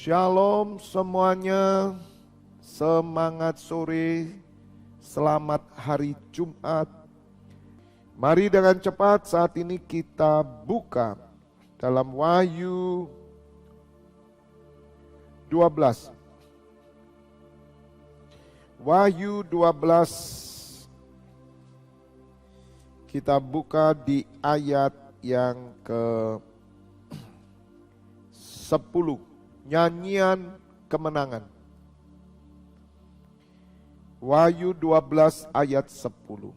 Shalom semuanya, semangat sore, selamat hari Jumat. Mari dengan cepat saat ini kita buka dalam Wahyu 12. Wahyu 12, kita buka di ayat yang ke-10. Nyanyian kemenangan. Wahyu 12 ayat 10.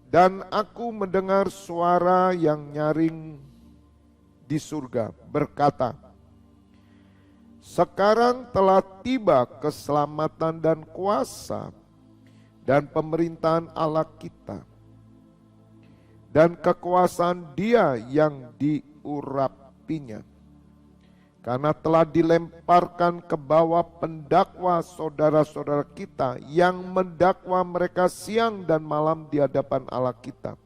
Dan aku mendengar suara yang nyaring di surga berkata, sekarang telah tiba keselamatan dan kuasa dan pemerintahan Allah kita dan kekuasaan Dia yang diurapinya. Karena telah dilemparkan ke bawah pendakwa saudara-saudara kita yang mendakwa mereka siang dan malam di hadapan Allah kita.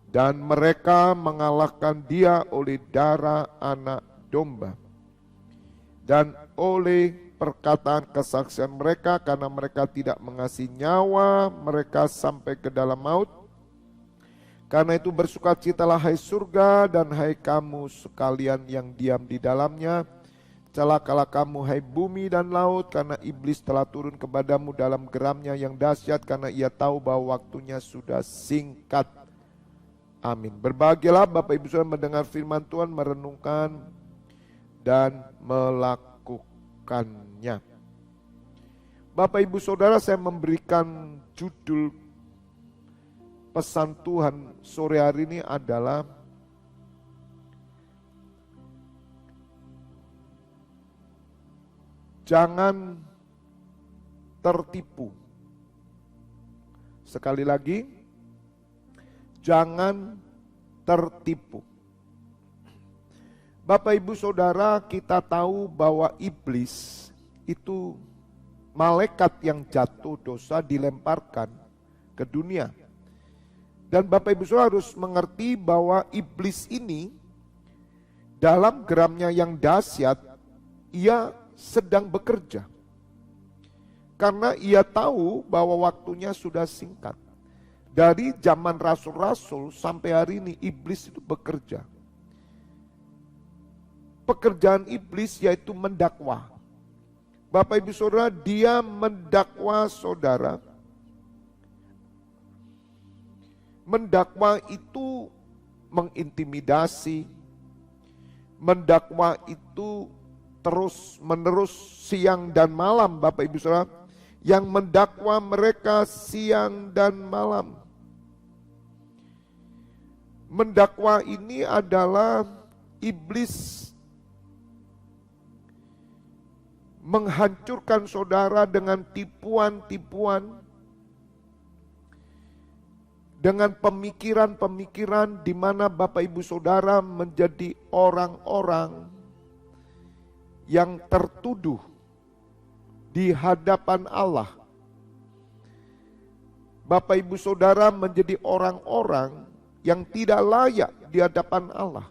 Dan mereka mengalahkan Dia oleh darah anak domba. Dan oleh perkataan kesaksian mereka, karena mereka tidak mengasihi nyawa mereka sampai ke dalam maut. Karena itu bersukacitalah hai surga dan hai kamu sekalian yang diam di dalamnya. Celakalah kamu hai bumi dan laut, karena iblis telah turun kepadamu dalam geramnya yang dahsyat, karena ia tahu bahwa waktunya sudah singkat. Amin. Berbahagialah Bapak Ibu Saudara mendengar firman Tuhan, merenungkan dan melakukannya. Bapak Ibu Saudara, saya memberikan judul pesan Tuhan sore hari ini adalah jangan tertipu. Sekali lagi, jangan tertipu. Bapak Ibu Saudara, kita tahu bahwa iblis itu malaikat yang jatuh dosa dilemparkan ke dunia. Dan Bapak Ibu Saudara harus mengerti bahwa iblis ini dalam geramnya yang dahsyat, ia sedang bekerja. Karena ia tahu bahwa waktunya sudah singkat. Dari zaman rasul-rasul sampai hari ini iblis itu bekerja. Pekerjaan iblis yaitu mendakwa. Bapak Ibu Saudara, dia mendakwa saudara. Mendakwa itu mengintimidasi, mendakwa itu terus menerus siang dan malam Bapak Ibu Saudara, yang mendakwa mereka siang dan malam. Mendakwa ini adalah iblis menghancurkan saudara dengan tipuan-tipuan, dengan pemikiran-pemikiran di mana Bapak Ibu Saudara menjadi orang-orang yang tertuduh di hadapan Allah. Bapak Ibu Saudara menjadi orang-orang yang tidak layak di hadapan Allah.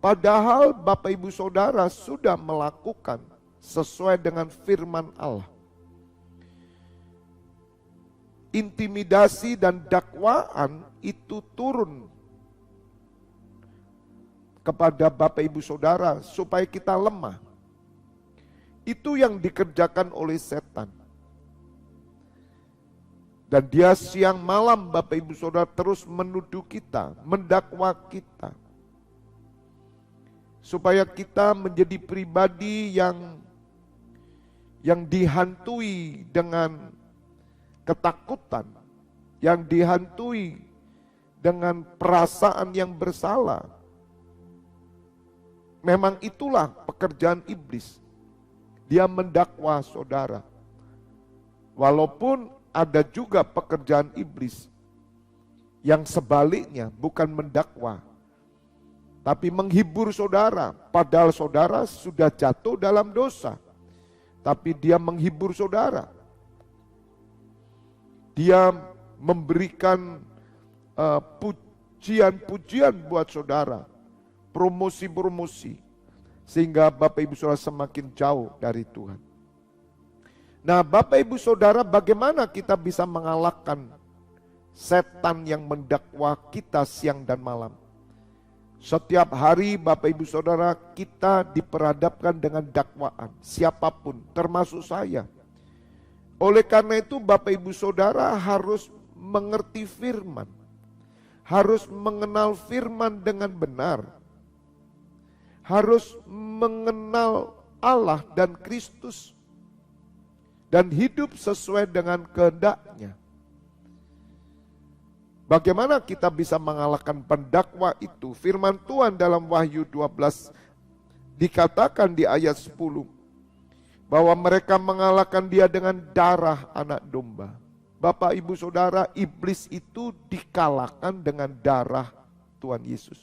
Padahal Bapak Ibu Saudara sudah melakukan sesuai dengan firman Allah. Intimidasi dan dakwaan itu turun kepada Bapak Ibu Saudara supaya kita lemah. Itu yang dikerjakan oleh setan. Dan dia siang malam Bapak Ibu Saudara terus menuduh kita, mendakwa kita. Supaya kita menjadi pribadi yang dihantui dengan ketakutan, yang dihantui dengan perasaan yang bersalah. Memang itulah pekerjaan iblis. Dia mendakwa saudara. Walaupun ada juga pekerjaan iblis yang sebaliknya, bukan mendakwa, tapi menghibur saudara. Padahal saudara sudah jatuh dalam dosa, tapi dia menghibur saudara. Dia memberikan pujian-pujian buat saudara, promosi-promosi, Sehingga Bapak Ibu Saudara semakin jauh dari Tuhan. Nah, Bapak Ibu Saudara, bagaimana kita bisa mengalahkan setan yang mendakwa kita siang dan malam? Setiap hari Bapak Ibu Saudara kita diperhadapkan dengan dakwaan, siapapun termasuk saya. Oleh karena itu Bapak Ibu Saudara harus mengerti firman, harus mengenal firman dengan benar, harus mengenal Allah dan Kristus, dan hidup sesuai dengan kehendak-Nya. Bagaimana kita bisa mengalahkan pendakwa itu? Firman Tuhan dalam Wahyu 12 dikatakan di ayat 10 bahwa mereka mengalahkan dia dengan darah anak domba. Bapak Ibu Saudara, iblis itu dikalahkan dengan darah Tuhan Yesus.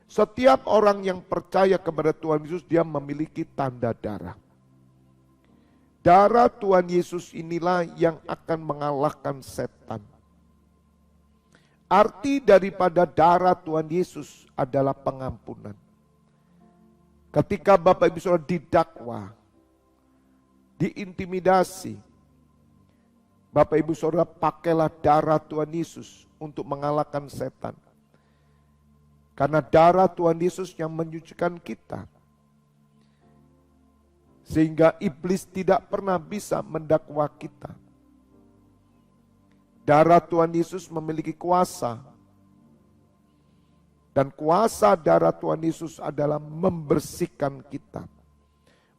Setiap orang yang percaya kepada Tuhan Yesus, dia memiliki tanda darah. Darah Tuhan Yesus inilah yang akan mengalahkan setan. Arti daripada darah Tuhan Yesus adalah pengampunan. Ketika Bapak Ibu Saudara didakwa, diintimidasi, Bapak Ibu Saudara pakailah darah Tuhan Yesus untuk mengalahkan setan. Karena darah Tuhan Yesus yang menyucikan kita. Sehingga iblis tidak pernah bisa mendakwa kita. Darah Tuhan Yesus memiliki kuasa. Dan kuasa darah Tuhan Yesus adalah membersihkan kita.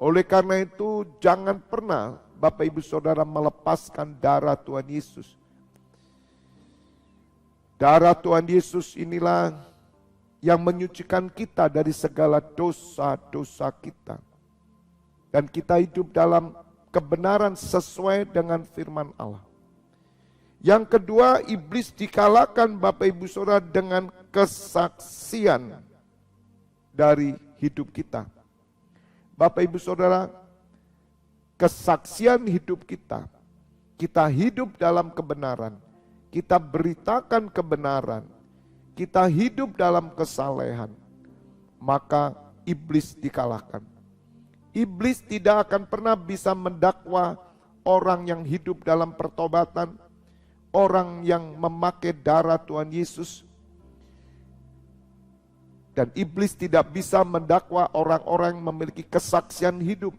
Oleh karena itu jangan pernah Bapak Ibu Saudara melepaskan darah Tuhan Yesus. Darah Tuhan Yesus inilah yang menyucikan kita dari segala dosa-dosa kita. Dan kita hidup dalam kebenaran sesuai dengan firman Allah. Yang kedua, iblis dikalahkan Bapak Ibu Saudara dengan kesaksian dari hidup kita. Bapak Ibu Saudara, kesaksian hidup kita. Kita hidup dalam kebenaran. Kita beritakan kebenaran. Kita hidup dalam kesalehan. Maka iblis dikalahkan. Iblis tidak akan pernah bisa mendakwa orang yang hidup dalam pertobatan, orang yang memakai darah Tuhan Yesus. Dan iblis tidak bisa mendakwa orang-orang yang memiliki kesaksian hidup.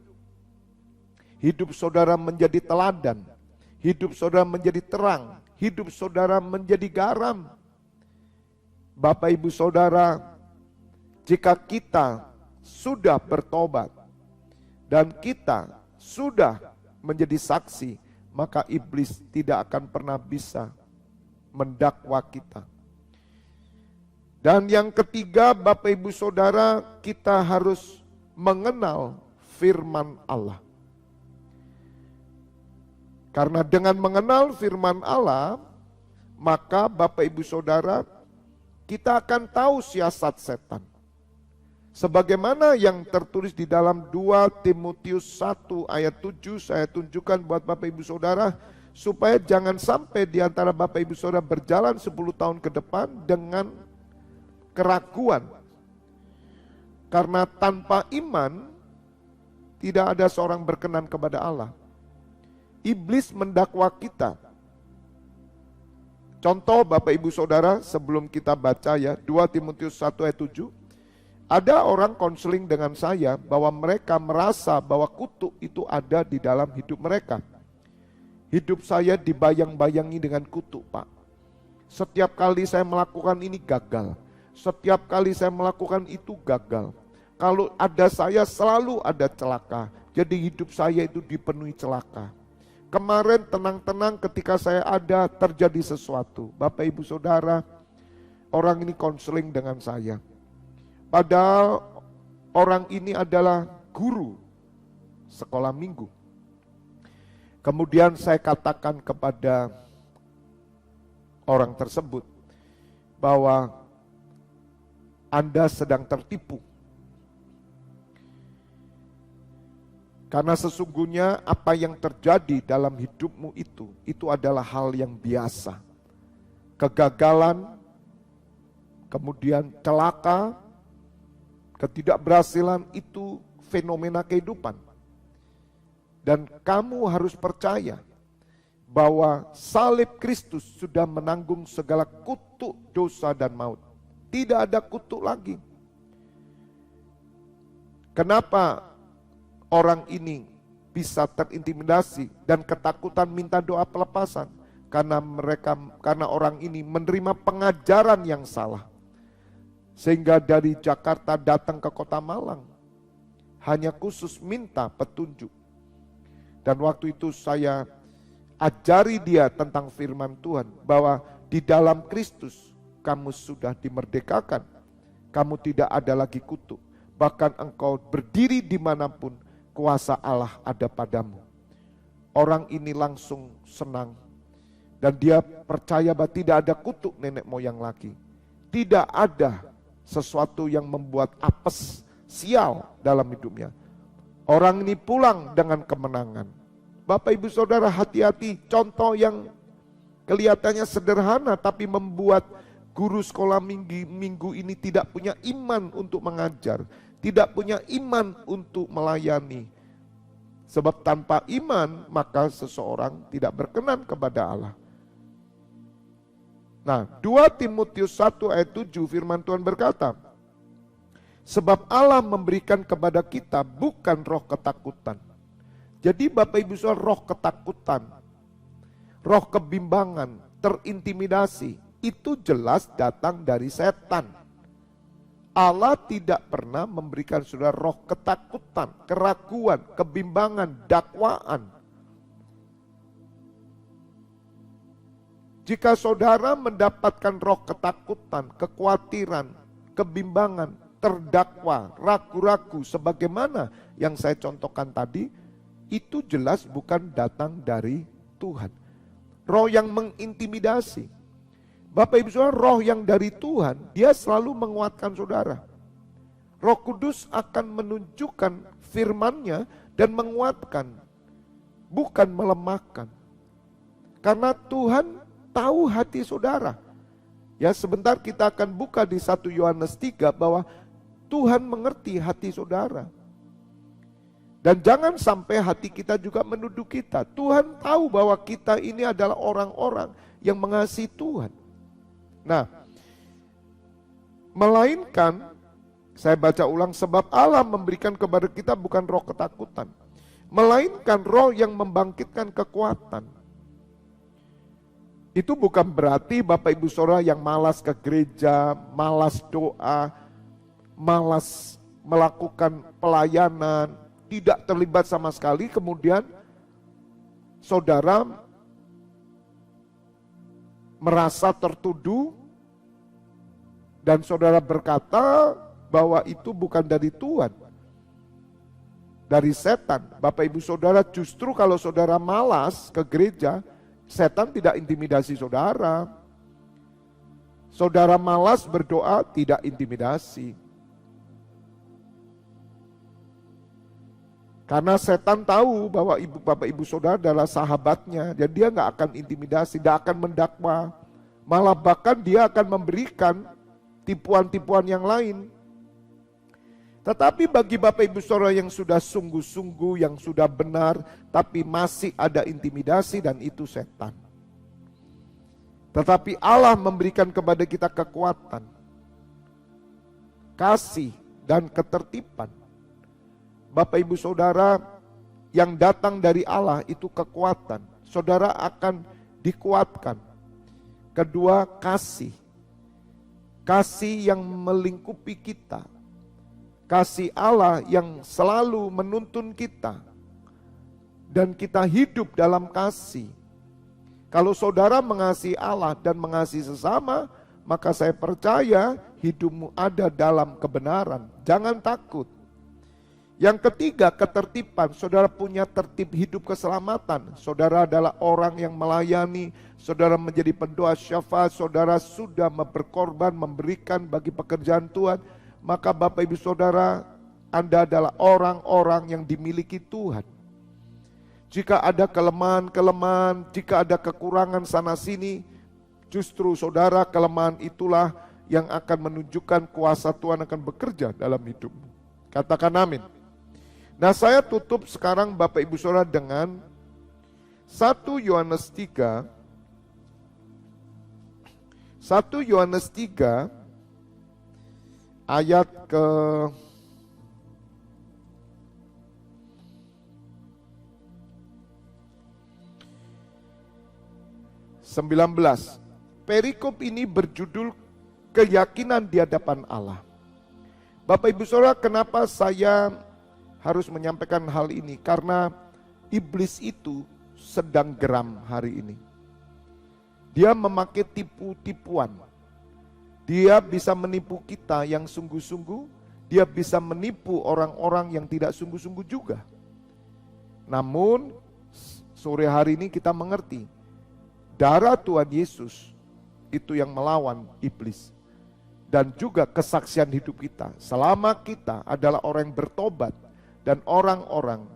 Hidup saudara menjadi teladan, hidup saudara menjadi terang, hidup saudara menjadi garam. Bapak Ibu Saudara, jika kita sudah bertobat dan kita sudah menjadi saksi, maka iblis tidak akan pernah bisa mendakwa kita. Dan yang ketiga, Bapak Ibu Saudara, kita harus mengenal firman Allah. Karena dengan mengenal firman Allah, maka Bapak Ibu Saudara, kita akan tahu siasat setan. Sebagaimana yang tertulis di dalam 2 Timotius 1 ayat 7, saya tunjukkan buat Bapak Ibu Saudara, supaya jangan sampai di antara Bapak Ibu Saudara berjalan 10 tahun ke depan dengan keraguan. Karena tanpa iman, tidak ada seorang berkenan kepada Allah. Iblis mendakwa kita. Contoh Bapak Ibu Saudara, sebelum kita baca ya, 2 Timotius 1 ayat 7, ada orang konseling dengan saya bahwa mereka merasa bahwa kutuk itu ada di dalam hidup mereka. Hidup saya dibayang-bayangi dengan kutuk, Pak. Setiap kali saya melakukan ini gagal. Setiap kali saya melakukan itu gagal. Kalau ada saya selalu ada celaka. Jadi hidup saya itu dipenuhi celaka. Kemarin tenang-tenang ketika saya ada terjadi sesuatu. Bapak Ibu Saudara, orang ini konseling dengan saya. Padahal orang ini adalah guru sekolah minggu. Kemudian saya katakan kepada orang tersebut bahwa Anda sedang tertipu. Karena sesungguhnya apa yang terjadi dalam hidupmu itu adalah hal yang biasa. Kegagalan, kemudian celaka, Ketidakberhasilan itu fenomena kehidupan. Dan kamu harus percaya bahwa salib Kristus sudah menanggung segala kutuk dosa dan maut. Tidak ada kutuk lagi. Kenapa orang ini bisa terintimidasi dan ketakutan minta doa pelepasan? Karena orang ini menerima pengajaran yang salah. Sehingga dari Jakarta datang ke Kota Malang hanya khusus minta petunjuk. Dan waktu itu saya ajari dia tentang firman Tuhan, bahwa di dalam Kristus kamu sudah dimerdekakan. Kamu tidak ada lagi kutuk. Bahkan engkau berdiri dimanapun, kuasa Allah ada padamu. Orang ini langsung senang. Dan dia percaya bahwa tidak ada kutuk nenek moyang lagi. Tidak ada sesuatu yang membuat apes, sial dalam hidupnya. Orang ini pulang dengan kemenangan. Bapak ibu saudara, hati-hati, contoh yang kelihatannya sederhana tapi membuat guru sekolah minggu ini tidak punya iman untuk mengajar, tidak punya iman untuk melayani. Sebab tanpa iman maka seseorang tidak berkenan kepada Allah. Nah, 2 Timotius 1 ayat 7 firman Tuhan berkata, sebab Allah memberikan kepada kita bukan roh ketakutan. Jadi Bapak Ibu Saudara, roh ketakutan, roh kebimbangan, terintimidasi, itu jelas datang dari setan. Allah tidak pernah memberikan saudara roh ketakutan, keraguan, kebimbangan, dakwaan. Jika saudara mendapatkan roh ketakutan, kekhawatiran, kebimbangan, terdakwa, ragu-ragu sebagaimana yang saya contohkan tadi, itu jelas bukan datang dari Tuhan. Roh yang mengintimidasi. Bapak Ibu Saudara, roh yang dari Tuhan, dia selalu menguatkan saudara. Roh Kudus akan menunjukkan firman-Nya dan menguatkan, bukan melemahkan. Karena Tuhan tahu hati saudara. Ya, sebentar kita akan buka di 1 Yohanes 3 bahwa Tuhan mengerti hati saudara. Dan jangan sampai hati kita juga menuduh kita. Tuhan tahu bahwa kita ini adalah orang-orang yang mengasihi Tuhan. Nah, melainkan, saya baca ulang, sebab Allah memberikan kepada kita bukan roh ketakutan, melainkan roh yang membangkitkan kekuatan. Itu bukan berarti Bapak Ibu Saudara yang malas ke gereja, malas doa, malas melakukan pelayanan, tidak terlibat sama sekali, kemudian saudara merasa tertuduh dan saudara berkata bahwa itu bukan dari Tuhan, dari setan. Bapak Ibu Saudara, justru kalau saudara malas ke gereja, setan tidak intimidasi saudara. Saudara malas berdoa, tidak intimidasi. Karena setan tahu bahwa Bapak Ibu Saudara adalah sahabatnya, jadi dia nggak akan intimidasi, tidak akan mendakwa, malah bahkan dia akan memberikan tipuan-tipuan yang lain. Tetapi bagi Bapak Ibu Saudara yang sudah sungguh-sungguh, yang sudah benar, tapi masih ada intimidasi, dan itu setan. Tetapi Allah memberikan kepada kita kekuatan, kasih, dan ketertiban. Bapak Ibu Saudara, yang datang dari Allah itu kekuatan. Saudara akan dikuatkan. Kedua, kasih. Kasih yang melingkupi kita. Kasih Allah yang selalu menuntun kita. Dan kita hidup dalam kasih. Kalau saudara mengasihi Allah dan mengasihi sesama, maka saya percaya hidupmu ada dalam kebenaran. Jangan takut. Yang ketiga, ketertiban. Saudara punya tertib hidup keselamatan. Saudara adalah orang yang melayani. Saudara menjadi pendoa syafaat. Saudara sudah berkorban, memberikan bagi pekerjaan Tuhan. Maka Bapak Ibu Saudara, Anda adalah orang-orang yang dimiliki Tuhan. Jika ada kelemahan-kelemahan, jika ada kekurangan sana sini, justru saudara kelemahan itulah yang akan menunjukkan kuasa Tuhan akan bekerja dalam hidupmu. Katakan amin. Nah, saya tutup sekarang Bapak Ibu Saudara dengan 1 Yohanes 3. 1 Yohanes 3 ayat ke 19. Perikop ini berjudul keyakinan di hadapan Allah. Bapak Ibu Saudara, kenapa saya harus menyampaikan hal ini? Karena iblis itu sedang geram hari ini. Dia memakai tipu-tipuan. Dia bisa menipu kita yang sungguh-sungguh, dia bisa menipu orang-orang yang tidak sungguh-sungguh juga. Namun sore hari ini kita mengerti, darah Tuhan Yesus itu yang melawan iblis. Dan juga kesaksian hidup kita. Selama kita adalah orang yang bertobat dan orang-orang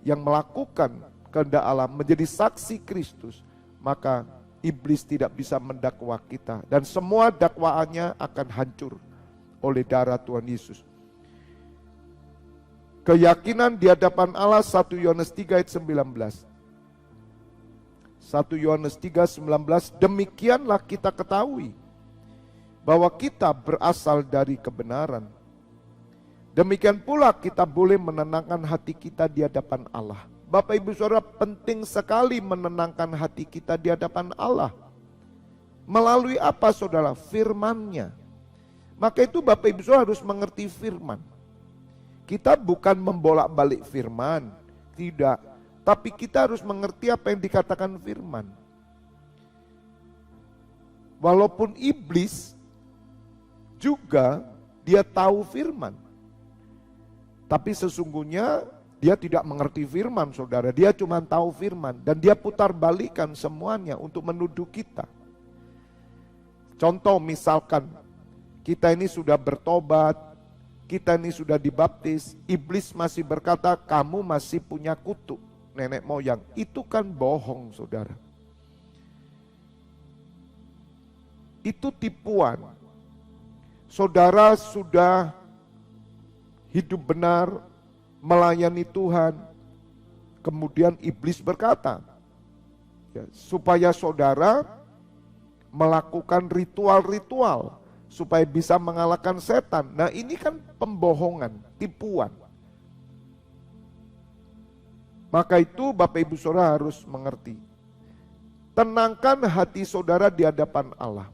yang melakukan kehendak Allah menjadi saksi Kristus, maka iblis tidak bisa mendakwa kita. Dan semua dakwaannya akan hancur oleh darah Tuhan Yesus. Keyakinan di hadapan Allah 1 Yohanes 3 ayat 19. 1 Yohanes 3:19, demikianlah kita ketahui bahwa kita berasal dari kebenaran. Demikian pula kita boleh menenangkan hati kita di hadapan Allah. Bapak Ibu Saudara, penting sekali menenangkan hati kita di hadapan Allah. Melalui apa saudara? Firman-Nya. Maka itu Bapak Ibu Saudara harus mengerti firman. Kita bukan membolak-balik firman, tidak. Tapi kita harus mengerti apa yang dikatakan firman. Walaupun iblis juga dia tahu firman. Tapi sesungguhnya dia tidak mengerti firman saudara. Dia cuma tahu firman. Dan dia putar balikan semuanya untuk menuduh kita. Contoh misalkan kita ini sudah bertobat. Kita ini sudah dibaptis. Iblis masih berkata kamu masih punya kutuk nenek moyang. Itu kan bohong saudara. Itu tipuan. Saudara sudah hidup benar, melayani Tuhan. Kemudian iblis berkata, ya, supaya saudara melakukan ritual-ritual supaya bisa mengalahkan setan. Nah, ini kan pembohongan, tipuan. Maka itu Bapak Ibu Saudara harus mengerti. Tenangkan hati saudara di hadapan Allah.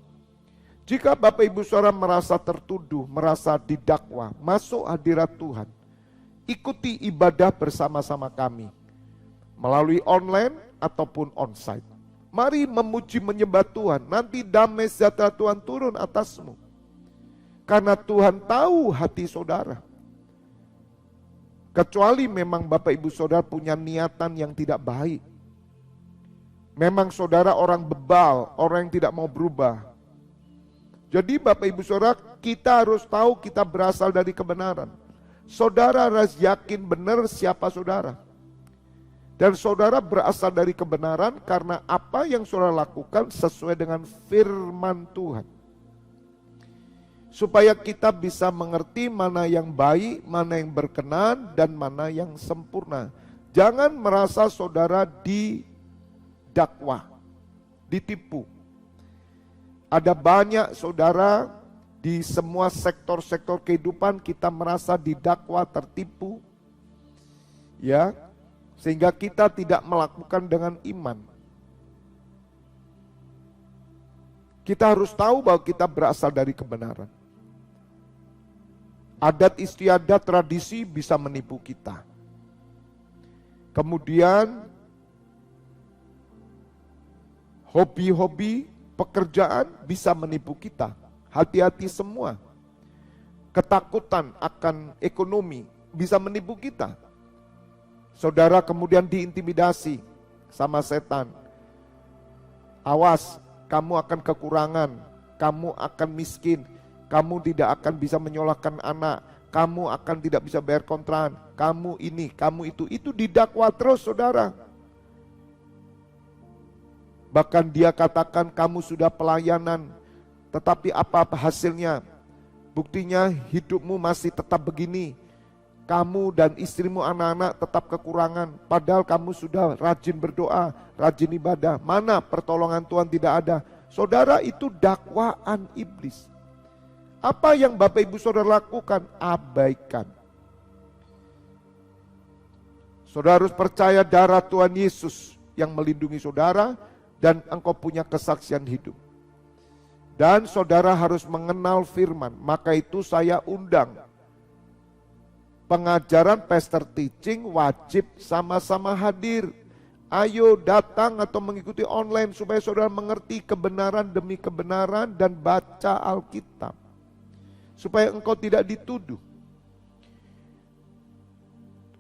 Jika Bapak Ibu Saudara merasa tertuduh, merasa didakwa, masuk hadirat Tuhan. Ikuti ibadah bersama-sama kami. Melalui online ataupun onsite. Mari memuji menyembah Tuhan. Nanti damai sejahtera Tuhan turun atasmu. Karena Tuhan tahu hati saudara. Kecuali memang Bapak Ibu Saudara punya niatan yang tidak baik. Memang saudara orang bebal, orang yang tidak mau berubah. Jadi Bapak Ibu Saudara, kita harus tahu kita berasal dari kebenaran. Saudara harus yakin benar siapa saudara. Dan saudara berasal dari kebenaran karena apa yang saudara lakukan sesuai dengan firman Tuhan. Supaya kita bisa mengerti mana yang baik, mana yang berkenan, dan mana yang sempurna. Jangan merasa saudara didakwa, ditipu. Ada banyak saudara di semua sektor-sektor kehidupan kita merasa didakwa, tertipu. Ya, sehingga kita tidak melakukan dengan iman. Kita harus tahu bahwa kita berasal dari kebenaran. Adat istiadat tradisi bisa menipu kita. Kemudian hobi-hobi pekerjaan bisa menipu kita. Hati-hati semua. Ketakutan akan ekonomi bisa menipu kita. Saudara kemudian diintimidasi sama setan. Awas, kamu akan kekurangan, kamu akan miskin. Kamu tidak akan bisa menyolahkan anak. Kamu akan tidak bisa bayar kontrakan. Kamu ini, kamu itu. Itu didakwa terus saudara. Bahkan dia katakan kamu sudah pelayanan Tetapi apa hasilnya? Buktinya hidupmu masih tetap begini. Kamu dan istrimu, anak-anak tetap kekurangan. Padahal kamu sudah rajin berdoa, rajin ibadah. Mana pertolongan Tuhan tidak ada? Saudara, itu dakwaan iblis. Apa yang Bapak Ibu Saudara lakukan? Abaikan. Saudara harus percaya darah Tuhan Yesus yang melindungi saudara, dan engkau punya kesaksian hidup. Dan saudara harus mengenal firman. Maka itu saya undang pengajaran pastor teaching wajib sama-sama hadir. Ayo datang atau mengikuti online supaya saudara mengerti kebenaran demi kebenaran dan baca Alkitab. Supaya engkau tidak dituduh.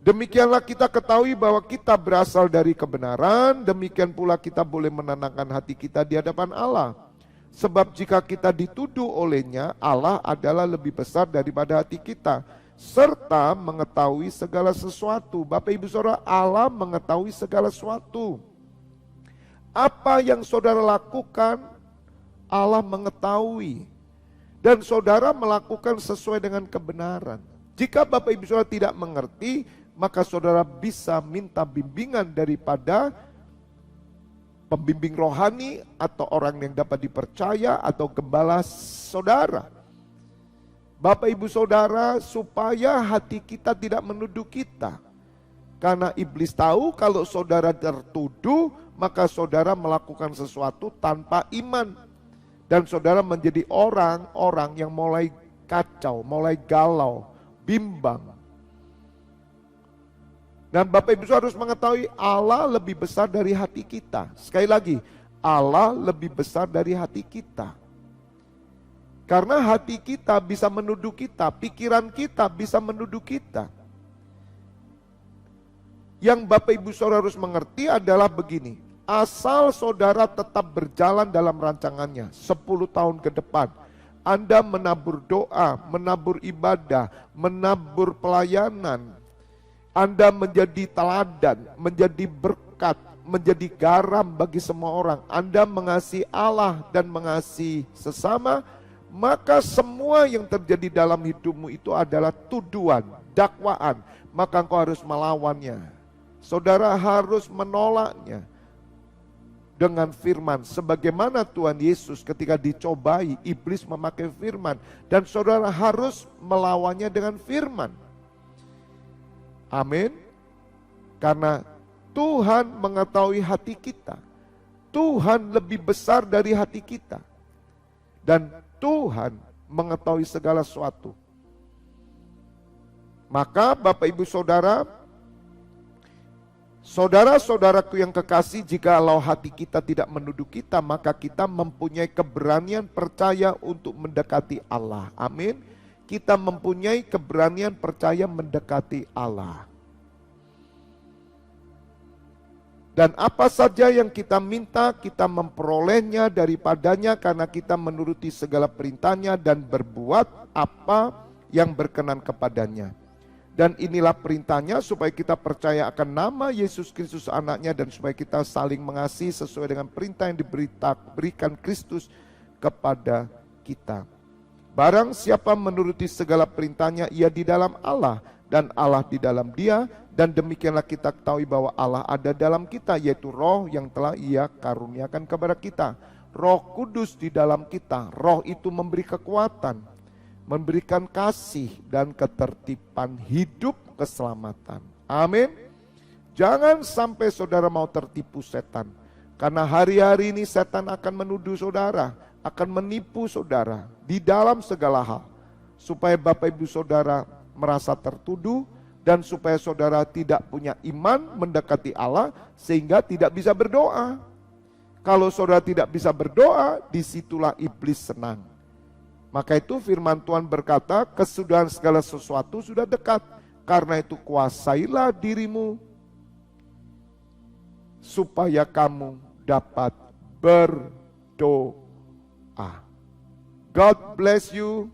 Demikianlah kita ketahui bahwa kita berasal dari kebenaran, demikian pula kita boleh menenangkan hati kita di hadapan Allah. Sebab jika kita dituduh olehnya, Allah adalah lebih besar daripada hati kita, serta mengetahui segala sesuatu. Bapak Ibu Saudara, Allah mengetahui segala sesuatu. Apa yang saudara lakukan, Allah mengetahui. Dan saudara melakukan sesuai dengan kebenaran. Jika Bapak Ibu Saudara tidak mengerti, maka saudara bisa minta bimbingan daripada pembimbing rohani atau orang yang dapat dipercaya atau gembala saudara. Bapak Ibu Saudara, supaya hati kita tidak menuduh kita. Karena iblis tahu kalau saudara tertuduh, maka saudara melakukan sesuatu tanpa iman. Dan saudara menjadi orang-orang yang mulai kacau, mulai galau, bimbang. Dan Bapak Ibu harus mengetahui Allah lebih besar dari hati kita. Sekali lagi, Allah lebih besar dari hati kita. Karena hati kita bisa menuduh kita, pikiran kita bisa menuduh kita. Yang Bapak Ibu Saudara harus mengerti adalah begini, asal saudara tetap berjalan dalam rancangannya 10 tahun ke depan, Anda menabur doa, menabur ibadah, menabur pelayanan, Anda menjadi teladan, menjadi berkat, menjadi garam bagi semua orang. Anda mengasihi Allah dan mengasihi sesama, maka semua yang terjadi dalam hidupmu itu adalah tuduhan, dakwaan. Maka engkau harus melawannya. Saudara harus menolaknya dengan firman. Sebagaimana Tuhan Yesus ketika dicobai, iblis memakai firman. Dan saudara harus melawannya dengan firman. Amin. Karena Tuhan mengetahui hati kita. Tuhan lebih besar dari hati kita. Dan Tuhan mengetahui segala sesuatu. Maka Bapak Ibu Saudara, saudara-saudaraku yang kekasih, jikalau hati kita tidak menuduh kita, maka kita mempunyai keberanian percaya untuk mendekati Allah. Amin. Kita mempunyai keberanian percaya mendekati Allah. Dan apa saja yang kita minta, kita memperolehnya daripadanya karena kita menuruti segala perintahnya dan berbuat apa yang berkenan kepadanya. Dan inilah perintahnya supaya kita percaya akan nama Yesus Kristus anaknya dan supaya kita saling mengasihi sesuai dengan perintah yang diberikan Kristus kepada kita. Barang siapa menuruti segala perintahnya, ia di dalam Allah dan Allah di dalam dia, dan demikianlah kita ketahui bahwa Allah ada dalam kita, yaitu Roh yang telah ia karuniakan kepada kita. Roh Kudus di dalam kita. Roh itu memberi kekuatan, memberikan kasih dan ketertiban hidup keselamatan. Amin. Jangan sampai saudara mau tertipu setan. Karena hari-hari ini setan akan menuduh saudara, akan menipu saudara di dalam segala hal. Supaya Bapak Ibu Saudara merasa tertuduh dan supaya saudara tidak punya iman mendekati Allah sehingga tidak bisa berdoa. Kalau saudara tidak bisa berdoa, disitulah iblis senang. Maka itu firman Tuhan berkata, kesudahan segala sesuatu sudah dekat. Karena itu kuasailah dirimu supaya kamu dapat berdoa. God bless you.